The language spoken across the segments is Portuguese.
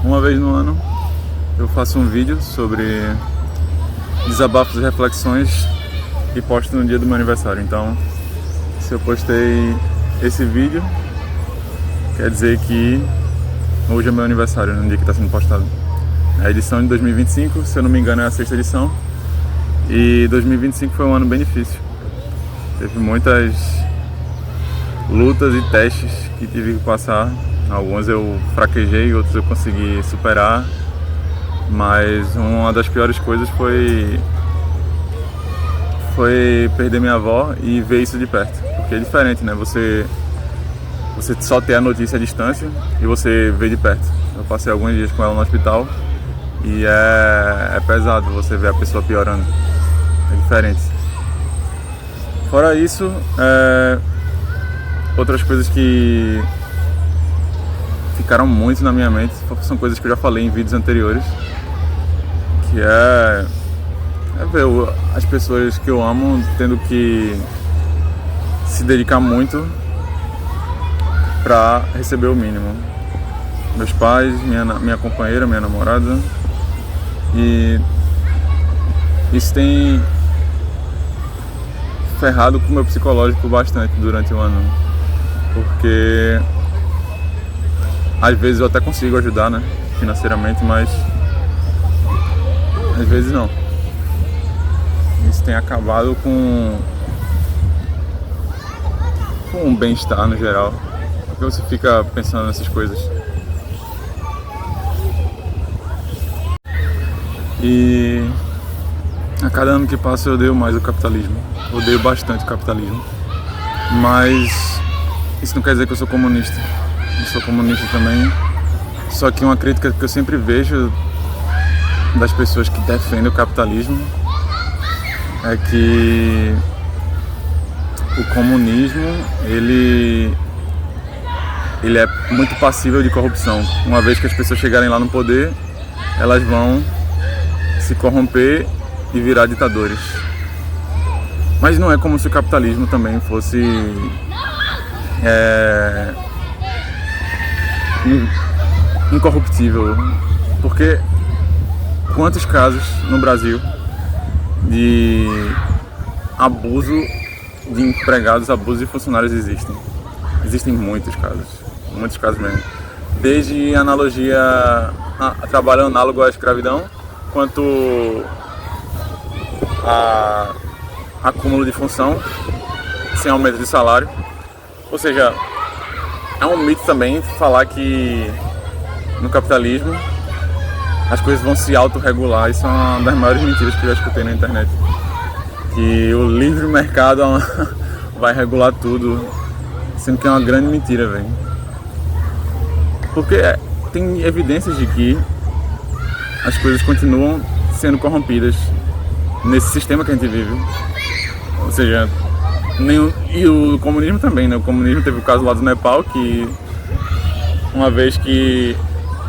Uma vez no ano eu faço um vídeo sobre desabafos e reflexões e posto no dia do meu aniversário. Então, se eu postei esse vídeo, quer dizer que hoje é meu aniversário, no dia que está sendo postado. A edição de 2025, se eu não me engano, é a 6ª edição. E 2025 foi um ano bem difícil. Teve muitas lutas e testes que tive que passar. Alguns eu fraquejei, outros eu consegui superar. Mas uma das piores coisas foi perder minha avó e ver isso de perto. Porque é diferente, né? Você só ter a notícia à distância e você vê de perto. Eu passei alguns dias com ela no hospital e é pesado você ver a pessoa piorando. É diferente. Fora isso, outras coisas que ficaram muito na minha mente são coisas que eu já falei em vídeos anteriores, que é ver as pessoas que eu amo tendo que se dedicar muito para receber o mínimo. Meus pais, minha companheira, minha namorada. E isso tem ferrado com o meu psicológico bastante durante o ano. Porque às vezes eu até consigo ajudar, né, financeiramente, mas às vezes não. Isso tem acabado com um bem-estar no geral. Porque você fica pensando nessas coisas. E a cada ano que passa eu odeio mais o capitalismo. Odeio bastante o capitalismo. Mas isso não quer dizer que eu sou comunista. Eu sou comunista também. Só que uma crítica que eu sempre vejo das pessoas que defendem o capitalismo é que o comunismo, ele é muito passível de corrupção. Uma vez que as pessoas chegarem lá no poder, elas vão se corromper e virar ditadores. Mas não é como se o capitalismo também fosse incorruptível. Porque quantos casos no Brasil de abuso de empregados, abuso de funcionários existem? Existem muitos casos mesmo. Desde analogia a trabalho análogo à escravidão, quanto a acúmulo de função sem aumento de salário. Ou seja, é um mito também falar que no capitalismo as coisas vão se autorregular. Isso é uma das maiores mentiras que eu já escutei na internet. Que o livre mercado vai regular tudo, sendo que é uma grande mentira, velho. Porque tem evidências de que as coisas continuam sendo corrompidas nesse sistema que a gente vive. Ou seja, e o comunismo também, né? O comunismo teve o caso lá do Nepal, que uma vez que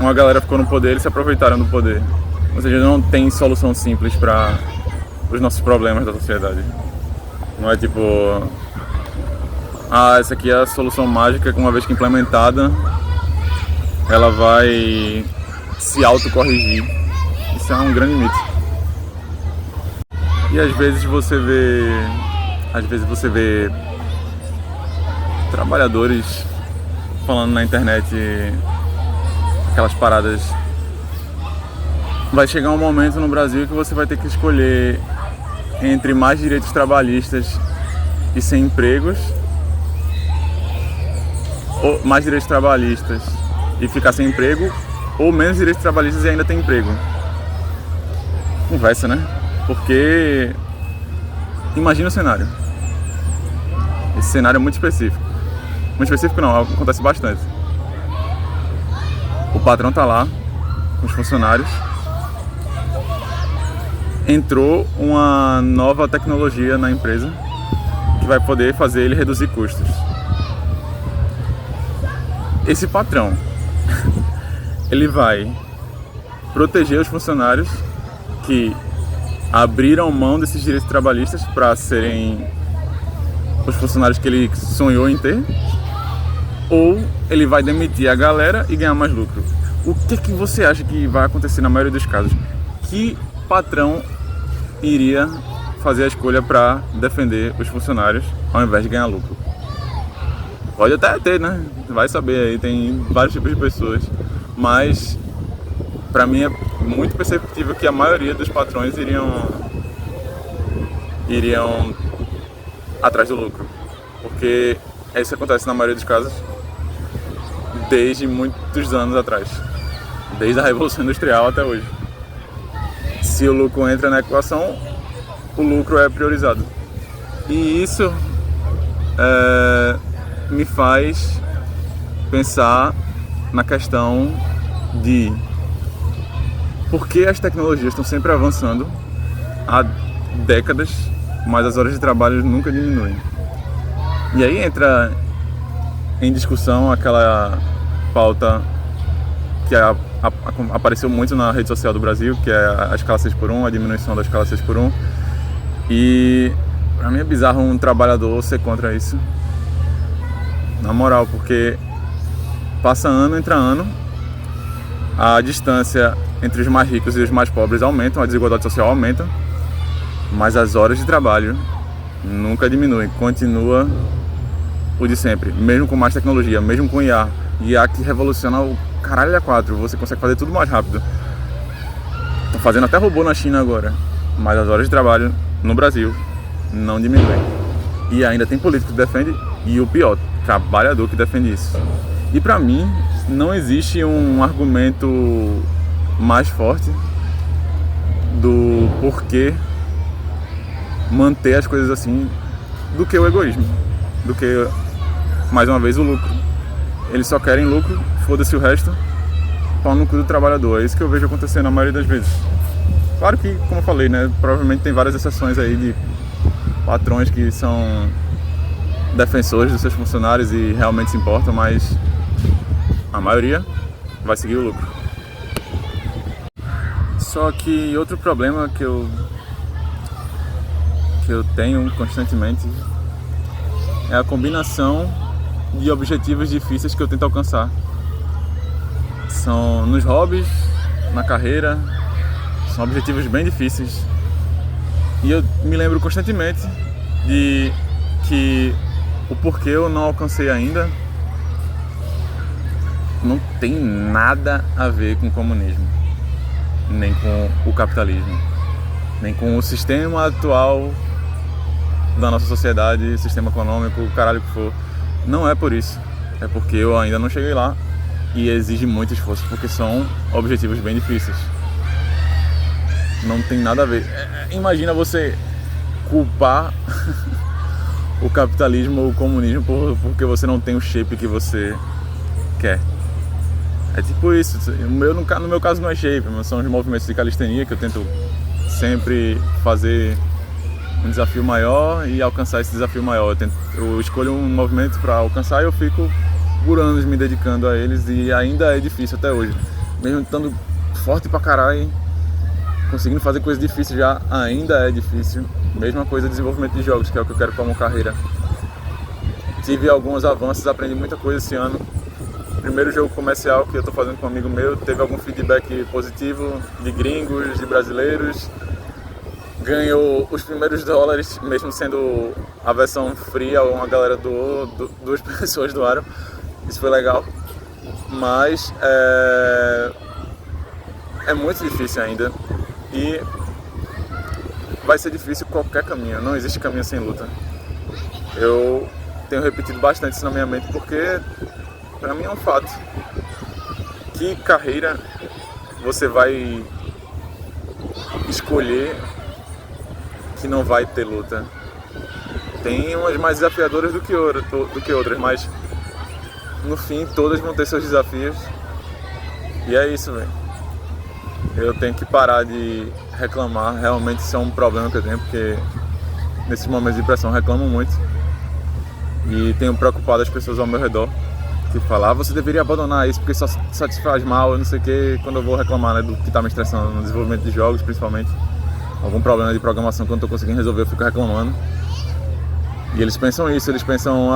uma galera ficou no poder, eles se aproveitaram do poder. Ou seja, não tem solução simples para os nossos problemas da sociedade. Não é tipo, essa aqui é a solução mágica que uma vez que implementada, ela vai se autocorrigir. Isso é um grande mito. E às vezes você vê trabalhadores falando na internet aquelas paradas. Vai chegar um momento no Brasil que você vai ter que escolher entre mais direitos trabalhistas e sem empregos, ou mais direitos trabalhistas e ficar sem emprego, ou menos direitos trabalhistas e ainda ter emprego. Conversa, né? Porque imagina o cenário. Esse cenário é muito específico. Muito específico não, acontece bastante. O patrão tá lá com os funcionários. Entrou uma nova tecnologia na empresa que vai poder fazer ele reduzir custos. Esse patrão, ele vai proteger os funcionários que abriram mão desses direitos trabalhistas para serem os funcionários que ele sonhou em ter, ou ele vai demitir a galera e ganhar mais lucro. O que você acha que vai acontecer na maioria dos casos? Que patrão iria fazer a escolha para defender os funcionários ao invés de ganhar lucro? Pode até ter, né? Vai saber aí, tem vários tipos de pessoas, mas para mim é muito perceptível que a maioria dos patrões iriam atrás do lucro, porque é isso que acontece na maioria dos casos desde muitos anos atrás, desde a Revolução Industrial até hoje. Se o lucro entra na equação, o lucro é priorizado, e isso me faz pensar na questão de por que as tecnologias estão sempre avançando há décadas, mas as horas de trabalho nunca diminuem. E aí entra em discussão aquela pauta que apareceu muito na rede social do Brasil, que é a escala 6x1, a diminuição da escala 6x1. E pra mim é bizarro um trabalhador ser contra isso. Na moral, porque passa ano, entra ano, a distância entre os mais ricos e os mais pobres aumentam, a desigualdade social aumenta, mas as horas de trabalho nunca diminuem, continua o de sempre, mesmo com mais tecnologia, mesmo com IA que revoluciona o caralho a 4, você consegue fazer tudo mais rápido. Estão fazendo até robô na China agora, mas as horas de trabalho no Brasil não diminuem. E ainda tem político que defende, e o pior, trabalhador que defende isso. E pra mim, não existe um argumento mais forte do porquê manter as coisas assim do que o egoísmo, do que, mais uma vez, o lucro. Eles só querem lucro, foda-se o resto, pau no cu do trabalhador. É isso que eu vejo acontecendo na maioria das vezes. Claro que, como eu falei, né, provavelmente tem várias exceções aí de patrões que são defensores dos seus funcionários e realmente se importam, mas a maioria vai seguir o lucro. Só que outro problema que eu tenho constantemente é a combinação de objetivos difíceis que eu tento alcançar. São nos hobbies, na carreira, são objetivos bem difíceis. E eu me lembro constantemente de que o porquê eu não alcancei ainda não tem nada a ver com o comunismo, nem com o capitalismo, nem com o sistema atual da nossa sociedade, sistema econômico, o caralho que for. Não é por isso, é porque eu ainda não cheguei lá e exige muito esforço, porque são objetivos bem difíceis. Não tem nada a ver. Imagina você culpar o capitalismo ou o comunismo porque você não tem o shape que você quer. É tipo isso. No meu caso não é shape, mas são os movimentos de calistenia que eu tento sempre fazer um desafio maior e alcançar esse desafio maior. Eu escolho um movimento para alcançar e eu fico por anos me dedicando a eles, e ainda é difícil até hoje. Mesmo estando forte pra caralho, conseguindo fazer coisas difíceis já, ainda é difícil. Mesma coisa desenvolvimento de jogos, que é o que eu quero como carreira. Tive alguns avanços, aprendi muita coisa esse ano. Primeiro jogo comercial que eu tô fazendo com um amigo meu, teve algum feedback positivo de gringos, de brasileiros. Ganhou os primeiros dólares, mesmo sendo a versão free, uma galera doou, 2 pessoas doaram. Isso foi legal. Mas é muito difícil ainda. E vai ser difícil qualquer caminho, não existe caminho sem luta. Eu tenho repetido bastante isso na minha mente porque pra mim é um fato. Que carreira você vai escolher que não vai ter luta? Tem umas mais desafiadoras do que outras, mas no fim todas vão ter seus desafios. E é isso, velho. Eu tenho que parar de reclamar, realmente isso é um problema que eu tenho, porque nesses momentos de pressão eu reclamo muito e tenho preocupado as pessoas ao meu redor que falam, você deveria abandonar isso porque só te faz mal, eu não sei o que, quando eu vou reclamar, né, do que está me estressando no desenvolvimento de jogos, principalmente algum problema de programação que eu não estou conseguindo resolver, eu fico reclamando. E eles pensam isso, eles pensam,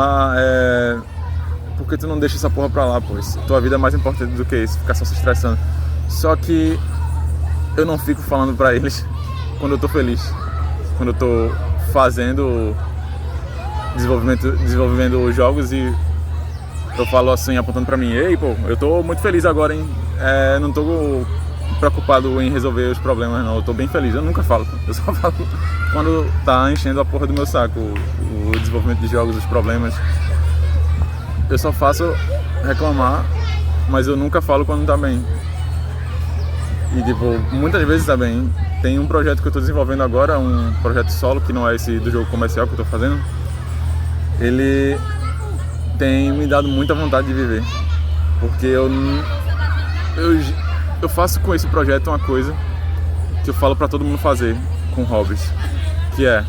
por que tu não deixa essa porra pra lá, pô? Tua vida é mais importante do que isso, ficar só se estressando. Só que eu não fico falando pra eles quando eu tô feliz, quando eu tô fazendo desenvolvendo os jogos e eu falo assim, apontando pra mim: ei, pô, eu tô muito feliz agora, hein? Não tô preocupado em resolver os problemas, não, eu tô bem feliz. Eu nunca falo, eu só falo quando tá enchendo a porra do meu saco o desenvolvimento de jogos, os problemas. Eu só faço reclamar, mas eu nunca falo quando tá bem. E tipo, muitas vezes tá bem. Tem um projeto que eu tô desenvolvendo agora, um projeto solo, que não é esse do jogo comercial que eu tô fazendo. Ele tem me dado muita vontade de viver, porque eu faço com esse projeto uma coisa que eu falo pra todo mundo fazer com hobbies, que é: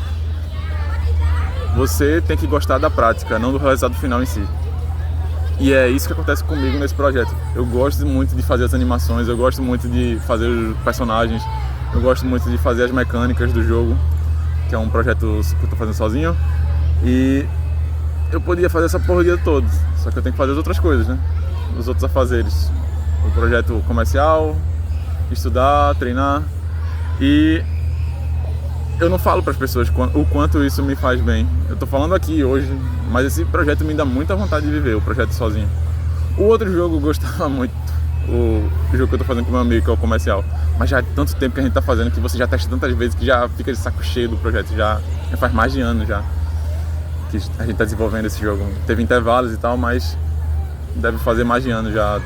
você tem que gostar da prática, não do resultado final em si. E é isso que acontece comigo nesse projeto. Eu gosto muito de fazer as animações, eu gosto muito de fazer os personagens, eu gosto muito de fazer as mecânicas do jogo, que é um projeto que eu tô fazendo sozinho. E eu podia fazer essa porra o dia todo, só que eu tenho que fazer as outras coisas, né? Os outros afazeres. O projeto comercial, estudar, treinar. E eu não falo para as pessoas o quanto isso me faz bem. Eu tô falando aqui hoje, mas esse projeto me dá muita vontade de viver, o projeto sozinho. O outro jogo eu gostava muito, o jogo que eu tô fazendo com meu amigo, que é o comercial. Mas já há tanto tempo que a gente tá fazendo, que você já testa tantas vezes, que já fica de saco cheio do projeto. Já faz mais de ano já que a gente tá desenvolvendo esse jogo. Teve intervalos e tal, mas deve fazer mais de ano já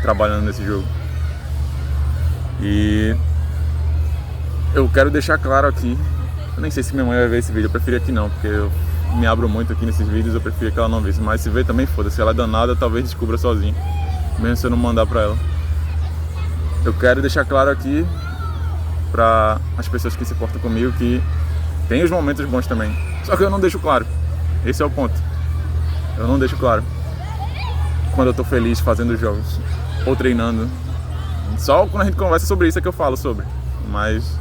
trabalhando nesse jogo. E eu quero deixar claro aqui, eu nem sei se minha mãe vai ver esse vídeo, eu preferia que não, porque eu me abro muito aqui nesses vídeos, eu preferia que ela não visse, mas se ver também foda, se ela é danada, talvez descubra sozinha, mesmo se eu não mandar pra ela. Eu quero deixar claro aqui pra as pessoas que se importam comigo que tem os momentos bons também, só que eu não deixo claro, esse é o ponto. Eu não deixo claro quando eu tô feliz fazendo jogos ou treinando. Só quando a gente conversa sobre isso é que eu falo sobre, mas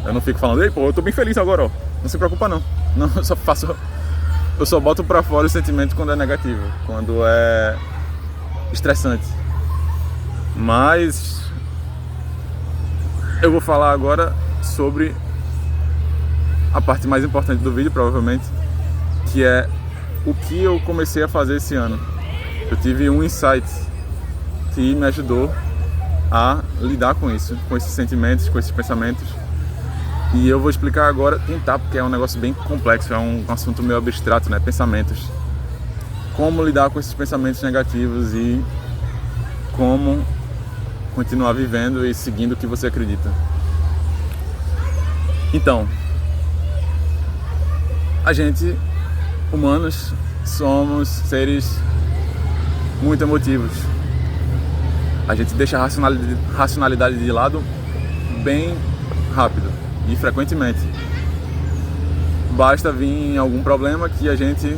eu não fico falando: ei, pô, eu tô bem feliz agora, ó. Não se preocupa não. Não, eu só boto pra fora o sentimento quando é negativo, quando é estressante. Mas eu vou falar agora sobre a parte mais importante do vídeo, provavelmente, que é o que eu comecei a fazer esse ano. Eu tive um insight que me ajudou a lidar com isso, com esses sentimentos, com esses pensamentos. E eu vou explicar agora, tentar, porque é um negócio bem complexo, é um assunto meio abstrato, né? Pensamentos. Como lidar com esses pensamentos negativos e como continuar vivendo e seguindo o que você acredita. Então, a gente, humanos, somos seres muito emotivos. A gente deixa a racionalidade de lado bem rápido e frequentemente. Basta vir algum problema que a gente,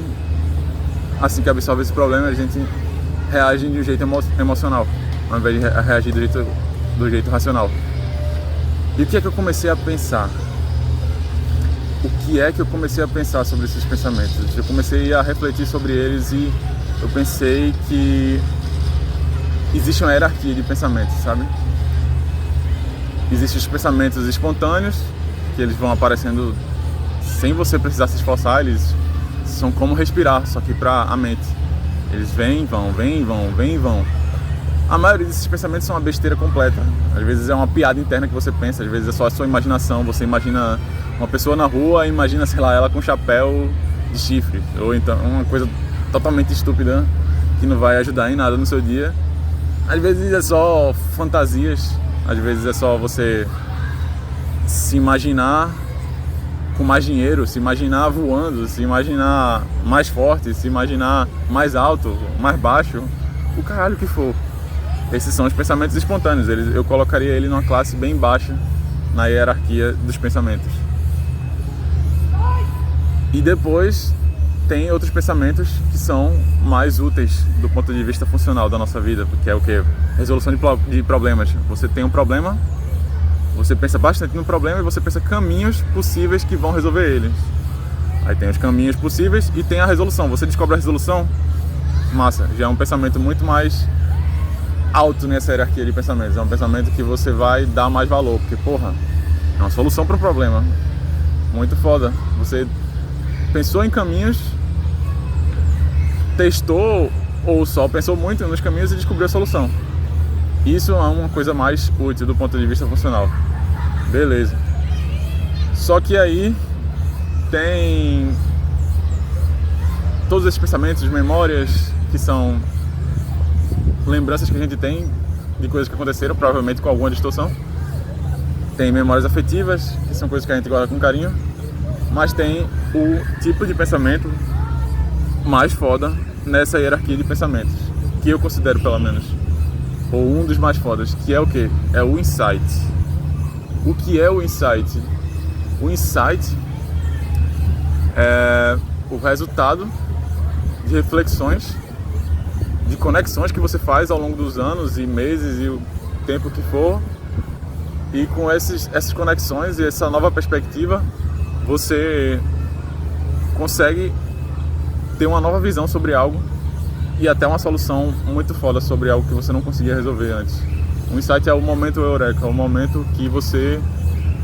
assim que absorve esse problema, a gente reage de um jeito emocional, ao invés de reagir do jeito racional. E o que é que eu comecei a pensar? O que é que eu comecei a pensar sobre esses pensamentos? Eu comecei a refletir sobre eles e eu pensei que existe uma hierarquia de pensamentos, sabe? Existem os pensamentos espontâneos, que eles vão aparecendo sem você precisar se esforçar, eles são como respirar, só que para a mente. Eles vêm, vão, vêm, vão, vêm, vão. A maioria desses pensamentos são uma besteira completa. Às vezes é uma piada interna que você pensa, às vezes é só a sua imaginação. Você imagina uma pessoa na rua e imagina, sei lá, ela com um chapéu de chifre. Ou então uma coisa totalmente estúpida que não vai ajudar em nada no seu dia. Às vezes é só fantasias, às vezes é só você se imaginar com mais dinheiro, se imaginar voando, se imaginar mais forte, se imaginar mais alto, mais baixo, o caralho que for. Esses são os pensamentos espontâneos, eu colocaria ele numa classe bem baixa na hierarquia dos pensamentos. E depois tem outros pensamentos que são mais úteis do ponto de vista funcional da nossa vida, que é o que? Resolução de problemas. Você tem um problema, você pensa bastante no problema e você pensa caminhos possíveis que vão resolver eles. Aí tem os caminhos possíveis e tem a resolução. Você descobre a resolução, massa, já é um pensamento muito mais alto nessa hierarquia de pensamentos. É um pensamento que você vai dar mais valor, porque, porra, é uma solução para um problema muito foda. Você pensou em caminhos, testou ou só pensou muito nos caminhos e descobriu a solução. Isso é uma coisa mais útil do ponto de vista funcional. Beleza. Só que aí tem todos esses pensamentos, memórias, que são lembranças que a gente tem de coisas que aconteceram, provavelmente com alguma distorção. Tem memórias afetivas, que são coisas que a gente guarda com carinho. Mas tem o tipo de pensamento mais foda nessa hierarquia de pensamentos, que eu considero, pelo menos, ou um dos mais fodas, que é o quê? É o insight. O que é o insight? O insight é o resultado de reflexões, de conexões que você faz ao longo dos anos e meses e o tempo que for, e com essas conexões e essa nova perspectiva, você consegue ter uma nova visão sobre algo e até uma solução muito foda sobre algo que você não conseguia resolver antes. O insight é o momento eureka, é o momento que você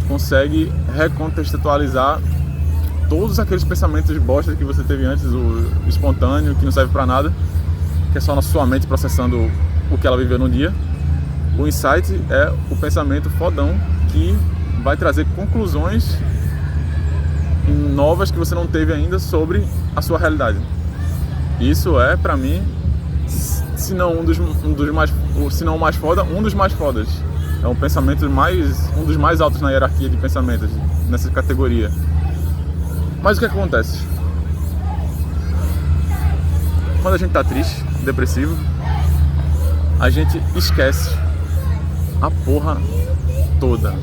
consegue recontextualizar todos aqueles pensamentos de bosta que você teve antes, o espontâneo, que não serve pra nada, que é só na sua mente processando o que ela viveu no dia. O insight é o pensamento fodão que vai trazer conclusões novas que você não teve ainda sobre a sua realidade. Isso é, pra mim, se não um dos mais, se não o mais foda, um dos mais fodas. É um pensamento um dos mais altos na hierarquia de pensamentos, nessa categoria. Mas o que acontece? Quando a gente tá triste, depressivo, a gente esquece a porra toda.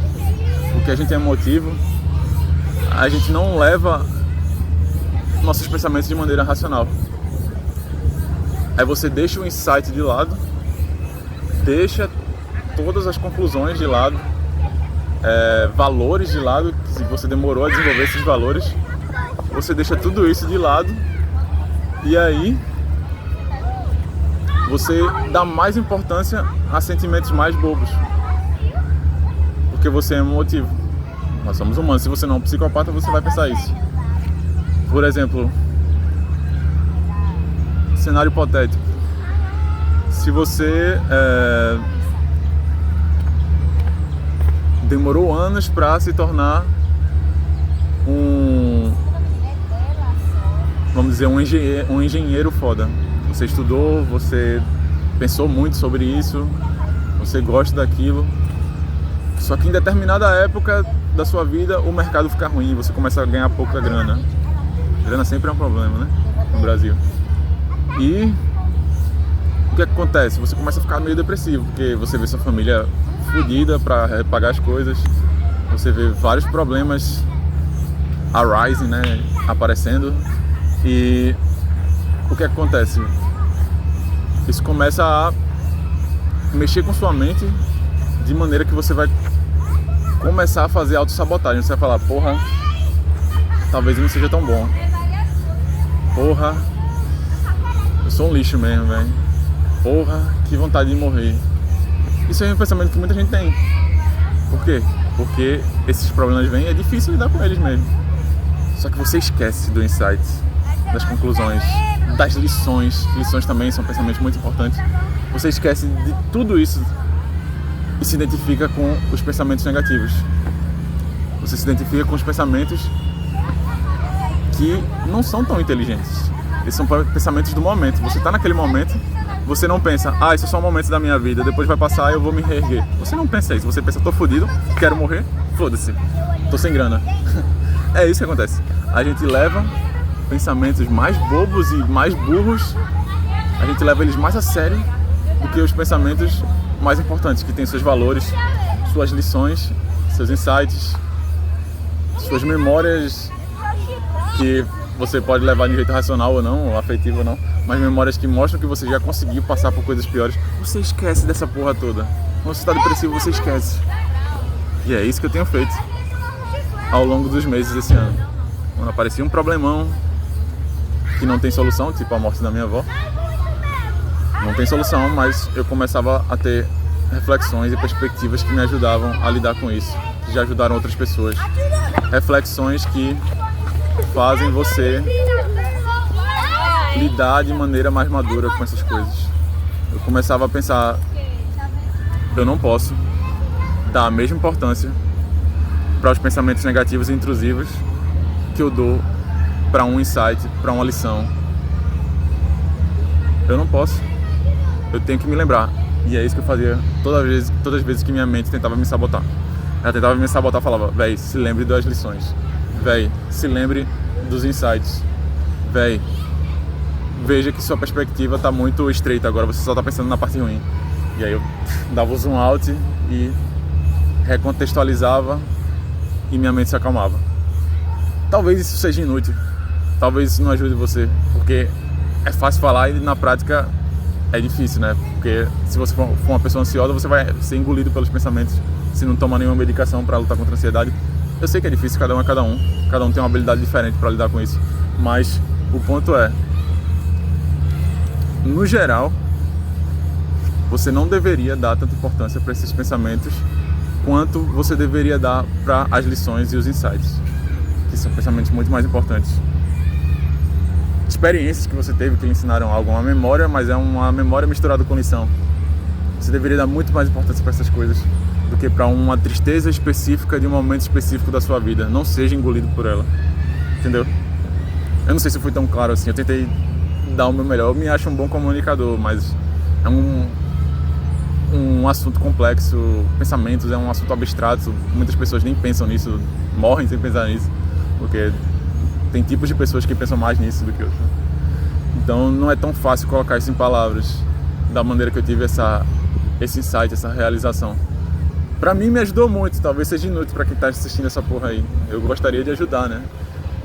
Porque a gente é emotivo, a gente não leva nossos pensamentos de maneira racional. Aí você deixa o insight de lado, deixa todas as conclusões de lado, valores de lado, se você demorou a desenvolver esses valores, você deixa tudo isso de lado e aí você dá mais importância a sentimentos mais bobos, porque você é emotivo. Nós somos humanos, se você não é um psicopata, você vai pensar isso. Por exemplo, cenário hipotético. Se você demorou anos para se tornar vamos dizer, um engenheiro foda. Você estudou, você pensou muito sobre isso, você gosta daquilo. Só que em determinada época da sua vida o mercado fica ruim, você começa a ganhar pouca grana. Grana sempre é um problema, né? No Brasil. E o que acontece? Você começa a ficar meio depressivo, porque você vê sua família fodida para pagar as coisas, você vê vários problemas arising, né? Aparecendo. E o que acontece? Isso começa a mexer com sua mente de maneira que você vai começar a fazer autossabotagem. Você vai falar, porra, talvez eu não seja tão bom. Porra, eu sou um lixo mesmo, velho. Porra, que vontade de morrer. Isso é um pensamento que muita gente tem. Por quê? Porque esses problemas vêm e é difícil lidar com eles mesmo. Só que você esquece do insight, das conclusões, das lições. Lições também são pensamentos muito importantes. Você esquece de tudo isso e se identifica com os pensamentos negativos. Você se identifica com os pensamentos que não são tão inteligentes. Eles são pensamentos do momento. Você está naquele momento, você não pensa, isso é só um momento da minha vida, depois vai passar e eu vou me reerguer. Você não pensa isso. Você pensa, tô fodido, quero morrer, foda-se, tô sem grana. É isso que acontece. A gente leva pensamentos mais bobos e mais burros, a gente leva eles mais a sério do que os pensamentos mais importantes, que têm seus valores, suas lições, seus insights, suas memórias que você pode levar de jeito racional ou não, ou afetivo ou não, mas memórias que mostram que você já conseguiu passar por coisas piores. Você esquece dessa porra toda. Quando você está depressivo, você esquece. E é isso que eu tenho feito ao longo dos meses desse ano. Quando aparecia um problemão que não tem solução, tipo a morte da minha avó, Não tem solução, mas eu começava a ter reflexões e perspectivas que me ajudavam a lidar com isso, que já ajudaram outras pessoas. Reflexões que fazem você lidar de maneira mais madura com essas coisas. Eu começava a pensar, eu não posso dar a mesma importância para os pensamentos negativos e intrusivos que eu dou para um insight, para uma lição. Eu não posso. Eu tenho que me lembrar. E é isso que eu fazia todas as vezes que minha mente tentava me sabotar. Ela tentava me sabotar, falava, véi, se lembre das lições. Véi, se lembre dos insights. Véi, veja que sua perspectiva está muito estreita agora, você só está pensando na parte ruim. E aí eu dava o zoom out e recontextualizava e minha mente se acalmava. Talvez isso seja inútil, talvez isso não ajude você, porque é fácil falar e na prática é difícil, né? Porque se você for uma pessoa ansiosa, você vai ser engolido pelos pensamentos se não tomar nenhuma medicação para lutar contra a ansiedade. Eu sei que é difícil, cada um tem uma habilidade diferente para lidar com isso, mas o ponto é, no geral, você não deveria dar tanta importância para esses pensamentos quanto você deveria dar para as lições e os insights, que são pensamentos muito mais importantes. Experiências que você teve que lhe ensinaram algo, uma memória, mas é uma memória misturada com lição. Você deveria dar muito mais importância para essas coisas do que para uma tristeza específica de um momento específico da sua vida. Não seja engolido por ela, entendeu? Eu não sei se eu fui tão claro assim, eu tentei dar o meu melhor. Eu me acho um bom comunicador, mas é um assunto complexo, pensamentos é um assunto abstrato, muitas pessoas nem pensam nisso, morrem sem pensar nisso, porque tem tipos de pessoas que pensam mais nisso do que outros. Então não é tão fácil colocar isso em palavras da maneira que eu tive esse insight, essa realização. Pra mim me ajudou muito, talvez seja inútil pra quem tá assistindo essa porra aí. Eu gostaria de ajudar, né?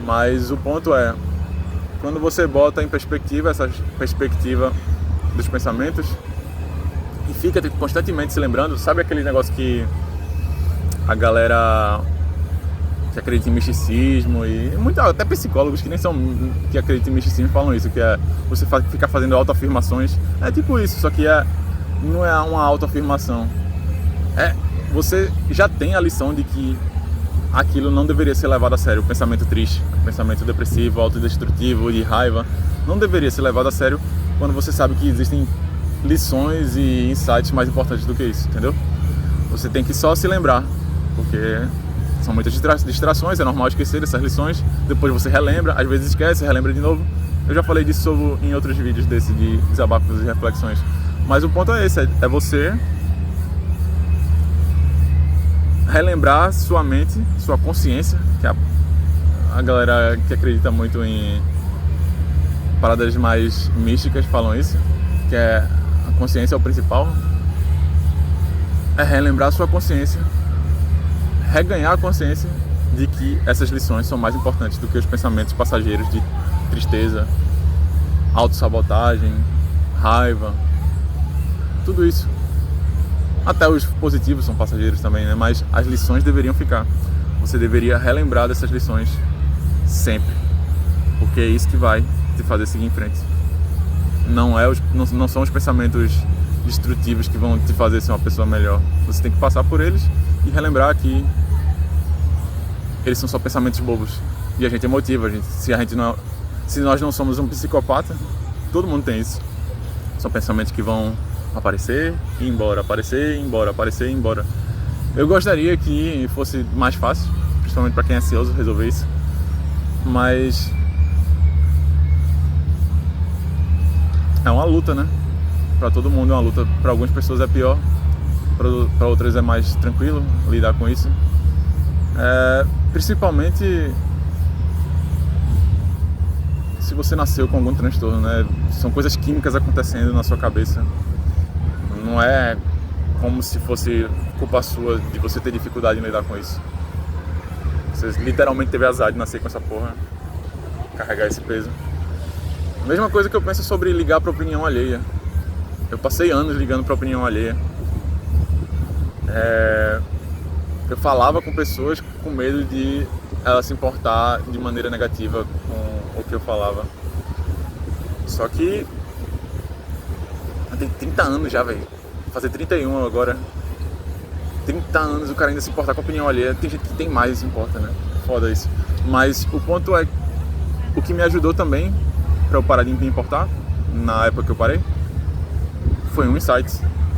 Mas o ponto é, quando você bota em perspectiva essa perspectiva dos pensamentos e fica constantemente se lembrando, sabe aquele negócio que a galera que acredita em misticismo e até psicólogos que nem são que acreditam em misticismo falam isso, que é você ficar fazendo autoafirmações, é tipo isso, só que não é uma autoafirmação, você já tem a lição de que aquilo não deveria ser levado a sério. O pensamento triste, o pensamento depressivo, autodestrutivo, de raiva, não deveria ser levado a sério quando você sabe que existem lições e insights mais importantes do que isso, entendeu? Você tem que só se lembrar, porque são muitas distrações, é normal esquecer dessas lições, depois você relembra, às vezes esquece, relembra de novo. Eu já falei disso em outros vídeos desse de desabafos e reflexões. Mas o ponto é esse, é você relembrar sua mente, sua consciência, que a galera que acredita muito em paradas mais místicas falam isso, que a consciência é o principal. É relembrar sua consciência, reganhar a consciência de que essas lições são mais importantes do que os pensamentos passageiros de tristeza, autossabotagem, raiva, tudo isso. Até os positivos são passageiros também, né? Mas as lições deveriam ficar. Você deveria relembrar dessas lições sempre, porque é isso que vai te fazer seguir em frente. Não são os pensamentos destrutivos que vão te fazer ser uma pessoa melhor. Você tem que passar por eles e relembrar que eles são só pensamentos bobos. E a gente é emotivo, se nós não somos um psicopata, todo mundo tem isso. São pensamentos que vão aparecer e ir embora, aparecer e ir embora, aparecer e ir embora. Eu gostaria que fosse mais fácil, principalmente para quem é ansioso, resolver isso. Mas é uma luta, né? Para todo mundo é uma luta. Para algumas pessoas é pior, para outras é mais tranquilo lidar com isso. Principalmente se você nasceu com algum transtorno, né? São coisas químicas acontecendo na sua cabeça. Não é como se fosse culpa sua de você ter dificuldade em lidar com isso. Você literalmente teve azar de nascer com essa porra, carregar esse peso. Mesma coisa que eu penso sobre ligar pra opinião alheia. Eu passei anos ligando pra opinião alheia. Eu falava com pessoas com medo de ela se importar de maneira negativa com o que eu falava. Só que tem 30 anos já, velho. Fazer 31 agora. 30 anos o cara ainda se importar com a opinião alheia. Tem gente que tem mais e se importa, né? Foda isso. Mas o ponto é, o que me ajudou também pra eu parar de me importar, na época que eu parei, foi um insight.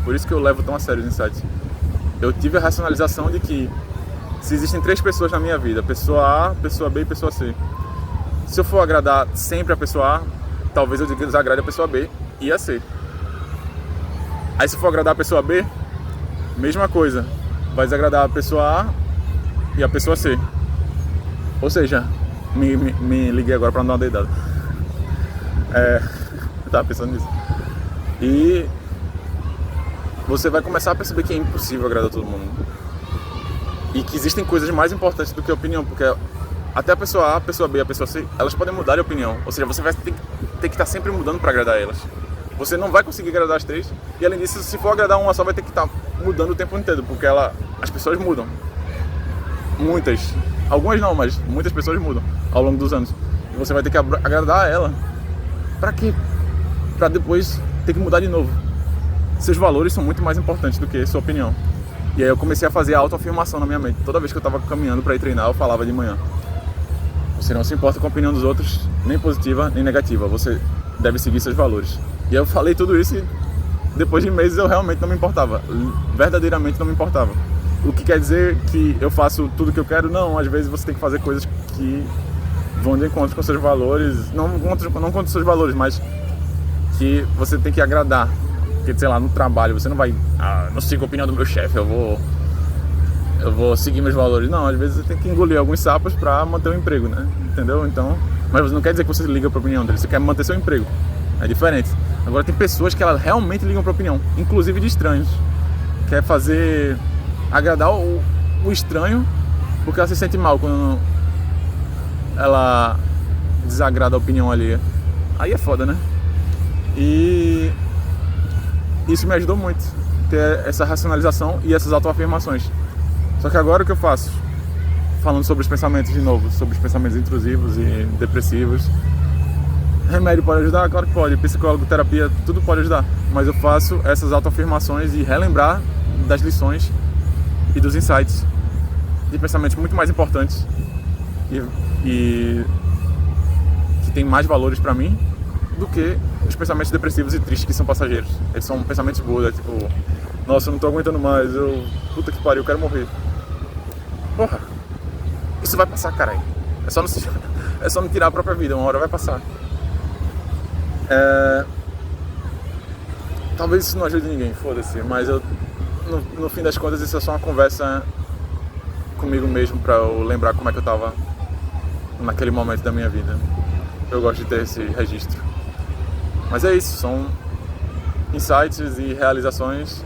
Por isso que eu levo tão a sério os insights. Eu tive a racionalização de que se existem 3 pessoas na minha vida, pessoa A, pessoa B e pessoa C. Se eu for agradar sempre a pessoa A, talvez eu desagrade a pessoa B e a C. Aí se eu for agradar a pessoa B, mesma coisa, vai desagradar a pessoa A e a pessoa C. Ou seja, me liguei agora pra não dar uma dedada. Eu tava pensando nisso. E você vai começar a perceber que é impossível agradar todo mundo. E que existem coisas mais importantes do que a opinião, porque até a pessoa A, a pessoa B e a pessoa C, elas podem mudar de opinião. Ou seja, você vai ter que estar sempre mudando para agradar elas. Você não vai conseguir agradar as 3. E além disso, se for agradar uma só, vai ter que estar mudando o tempo inteiro, porque as pessoas mudam. Muitas. Algumas não, mas muitas pessoas mudam ao longo dos anos. E você vai ter que agradar a ela. Para quê? Para depois ter que mudar de novo. Seus valores são muito mais importantes do que sua opinião. E aí eu comecei a fazer a autoafirmação na minha mente. Toda vez que eu estava caminhando para ir treinar, eu falava de manhã: você não se importa com a opinião dos outros, nem positiva, nem negativa. Você deve seguir seus valores. E eu falei tudo isso e depois de meses eu realmente não me importava. Verdadeiramente não me importava. O que quer dizer que eu faço tudo o que eu quero? Não, às vezes você tem que fazer coisas que vão de encontro com seus valores. Não contra os seus valores, mas que você tem que agradar. Porque, sei lá, no trabalho você não vai, não sigo a opinião do meu chefe, eu vou seguir meus valores. Não, às vezes você tem que engolir alguns sapos pra manter o emprego, né? Entendeu? Então, mas não quer dizer que você liga pra opinião dele, você quer manter seu emprego. É diferente. Agora tem pessoas que elas realmente ligam pra opinião, inclusive de estranhos. Quer agradar o estranho, porque ela se sente mal quando ela desagrada a opinião alheia. Aí é foda, né? E isso me ajudou muito, ter essa racionalização e essas autoafirmações. Só que agora o que eu faço? Falando sobre os pensamentos de novo, sobre os pensamentos intrusivos e depressivos. Remédio pode ajudar? Claro que pode. Psicólogo, terapia, tudo pode ajudar. Mas eu faço essas autoafirmações e relembrar das lições e dos insights de pensamentos muito mais importantes e que tem mais valores pra mim do que os pensamentos depressivos e tristes que são passageiros. Eles são pensamentos boas, tipo, nossa, eu não tô aguentando mais, puta que pariu, eu quero morrer. Porra, isso vai passar, caralho. É só não tirar a própria vida, uma hora vai passar. Talvez isso não ajude ninguém, foda-se, mas no fim das contas isso é só uma conversa comigo mesmo pra eu lembrar como é que eu tava naquele momento da minha vida. Eu gosto de ter esse registro. Mas é isso, são insights e realizações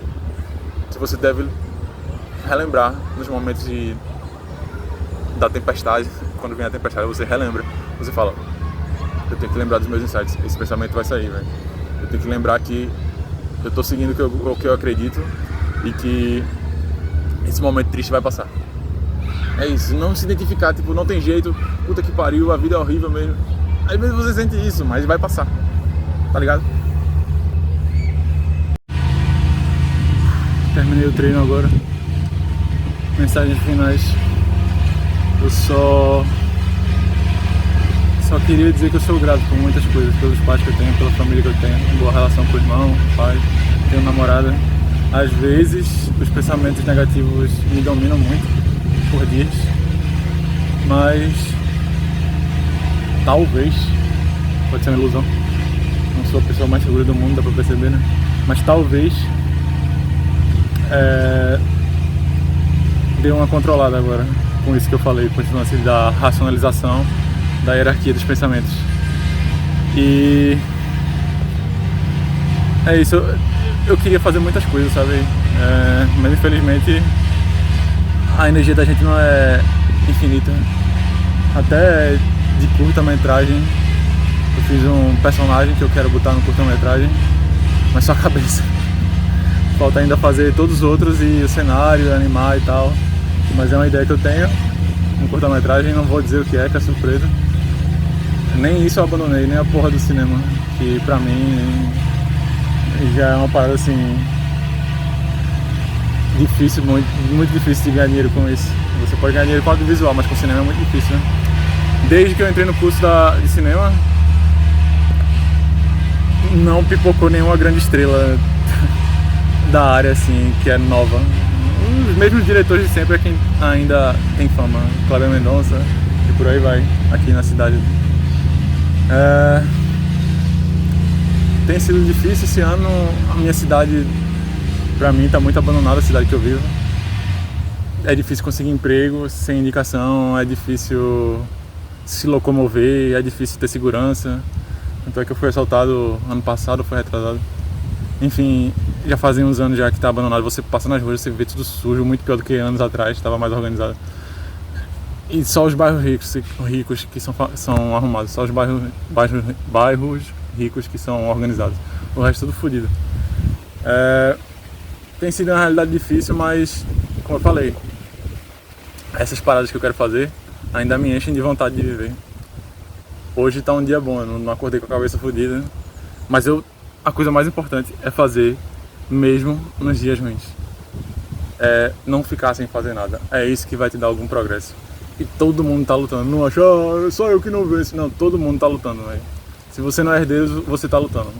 que você deve relembrar nos momentos da tempestade. Quando vem a tempestade, você relembra. Você fala: eu tenho que lembrar dos meus insights, esse pensamento vai sair, velho. Eu tenho que lembrar que eu tô seguindo o que eu acredito e que esse momento triste vai passar. É isso, não se identificar, tipo, não tem jeito, puta que pariu, a vida é horrível mesmo. Às vezes você sente isso, mas vai passar. Tá ligado? Terminei o treino agora. Mensagens finais. Eu só queria dizer que eu sou grato por muitas coisas, pelos pais que eu tenho, pela família que eu tenho, boa relação com o irmão, pai, tenho namorada. Às vezes os pensamentos negativos me dominam muito por dias, mas talvez, pode ser uma ilusão, não sou a pessoa mais segura do mundo, dá pra perceber, né? Mas talvez dê uma controlada agora com isso que eu falei, com esse lance da racionalização, da hierarquia dos pensamentos. E é isso, eu queria fazer muitas coisas, sabe? Mas infelizmente a energia da gente não é infinita. Até de curta-metragem eu fiz um personagem que eu quero botar no curta-metragem, mas só a cabeça. Falta ainda fazer todos os outros e o cenário, animar e tal. Mas é uma ideia que eu tenho, um curta-metragem, não vou dizer o que é surpresa. Nem isso eu abandonei, nem a porra do cinema, que pra mim já é uma parada assim difícil, muito difícil de ganhar dinheiro com isso. Você pode ganhar dinheiro com audiovisual, mas com cinema é muito difícil, né? Desde que eu entrei no curso de cinema, não pipocou nenhuma grande estrela da área assim, que é nova. Os mesmos diretores de sempre é quem ainda tem fama. Cláudio Mendonça e por aí vai, aqui na cidade. Tem sido difícil esse ano. A minha cidade, pra mim, tá muito abandonada, a cidade que eu vivo. É difícil conseguir emprego sem indicação, é difícil se locomover, é difícil ter segurança. Tanto é que eu fui assaltado ano passado, foi retrasado. Enfim, já fazem uns anos já que tá abandonado. Você passa nas ruas, você vê tudo sujo, muito pior do que anos atrás, estava mais organizado. E só os bairros ricos que são arrumados, só os bairros ricos que são organizados. O resto é tudo fodido. Tem sido uma realidade difícil, mas, como eu falei, essas paradas que eu quero fazer ainda me enchem de vontade de viver. Hoje tá um dia bom, eu não acordei com a cabeça fodida, mas a coisa mais importante é fazer mesmo nos dias ruins. É não ficar sem fazer nada. É isso que vai te dar algum progresso. E todo mundo tá lutando. Não acha, só eu que não venço. Não, todo mundo tá lutando, velho. Se você não é herdeiro, você tá lutando.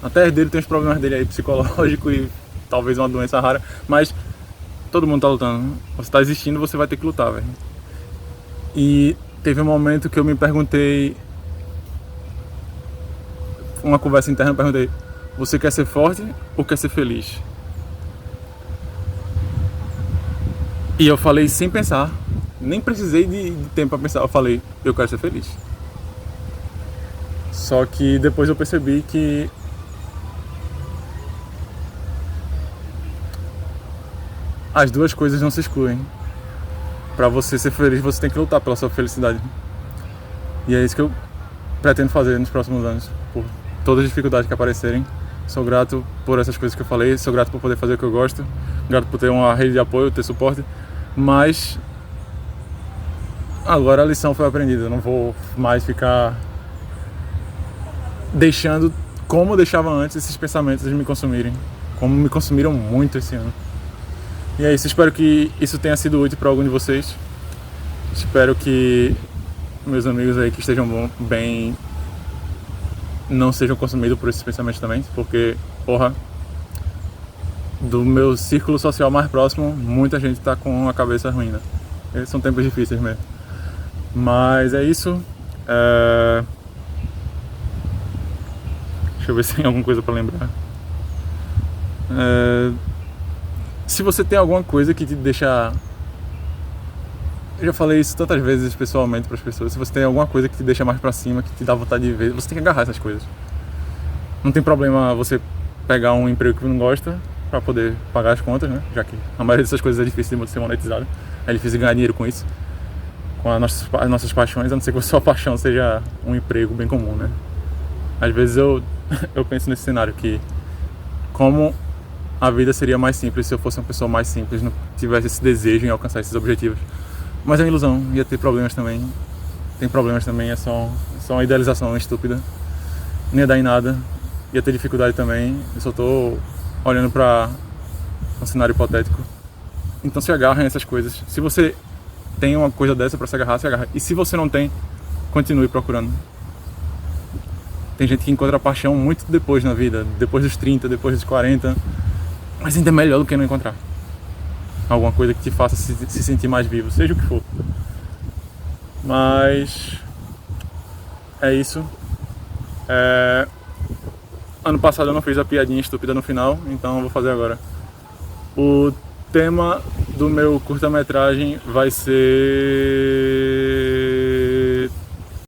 Até herdeiro tem os problemas dele aí, psicológico e talvez uma doença rara, mas todo mundo tá lutando. Você tá existindo, você vai ter que lutar, velho. E teve um momento que eu me perguntei, uma conversa interna, eu perguntei: você quer ser forte ou quer ser feliz? E eu falei sem pensar, nem precisei de tempo pra pensar, eu falei: eu quero ser feliz. Só que depois eu percebi que as duas coisas não se excluem. Pra você ser feliz, você tem que lutar pela sua felicidade. E é isso que eu pretendo fazer nos próximos anos, por todas as dificuldades que aparecerem. Sou grato por essas coisas que eu falei, sou grato por poder fazer o que eu gosto, grato por ter uma rede de apoio, ter suporte, mas agora a lição foi aprendida. Eu não vou mais ficar deixando, como eu deixava antes, esses pensamentos me consumirem, como me consumiram muito esse ano. E é isso, espero que isso tenha sido útil para algum de vocês. Espero que meus amigos aí que estejam bem não sejam consumidos por esses pensamentos também, porque, porra, do meu círculo social mais próximo, muita gente tá com a cabeça ruim, né? Eles são tempos difíceis mesmo. Mas é isso. Deixa eu ver se tem alguma coisa para lembrar. Se você tem alguma coisa que te deixa... Eu já falei isso tantas vezes pessoalmente para as pessoas. Se você tem alguma coisa que te deixa mais para cima, que te dá vontade de ver, você tem que agarrar essas coisas. Não tem problema você pegar um emprego que não gosta para poder pagar as contas, né? Já que a maioria dessas coisas é difícil de ser monetizada. É difícil ganhar dinheiro com isso, com as nossas paixões, a não ser que a sua paixão seja um emprego bem comum, né? Às vezes eu penso nesse cenário que como a vida seria mais simples se eu fosse uma pessoa mais simples, não tivesse esse desejo em alcançar esses objetivos. Mas é uma ilusão, ia ter problemas também. Tem problemas também, é só uma idealização estúpida. Não ia dar em nada, ia ter dificuldade também. Eu só tô olhando para um cenário hipotético. Então se agarrem essas coisas. Se você tem uma coisa dessa para se agarrar, se agarra. E se você não tem, continue procurando. Tem gente que encontra paixão muito depois na vida, depois dos 30, depois dos 40. Mas ainda é melhor do que não encontrar alguma coisa que te faça se sentir mais vivo, seja o que for. Mas é isso. Ano passado eu não fiz a piadinha estúpida no final, então eu vou fazer agora. O tema do meu curta-metragem vai ser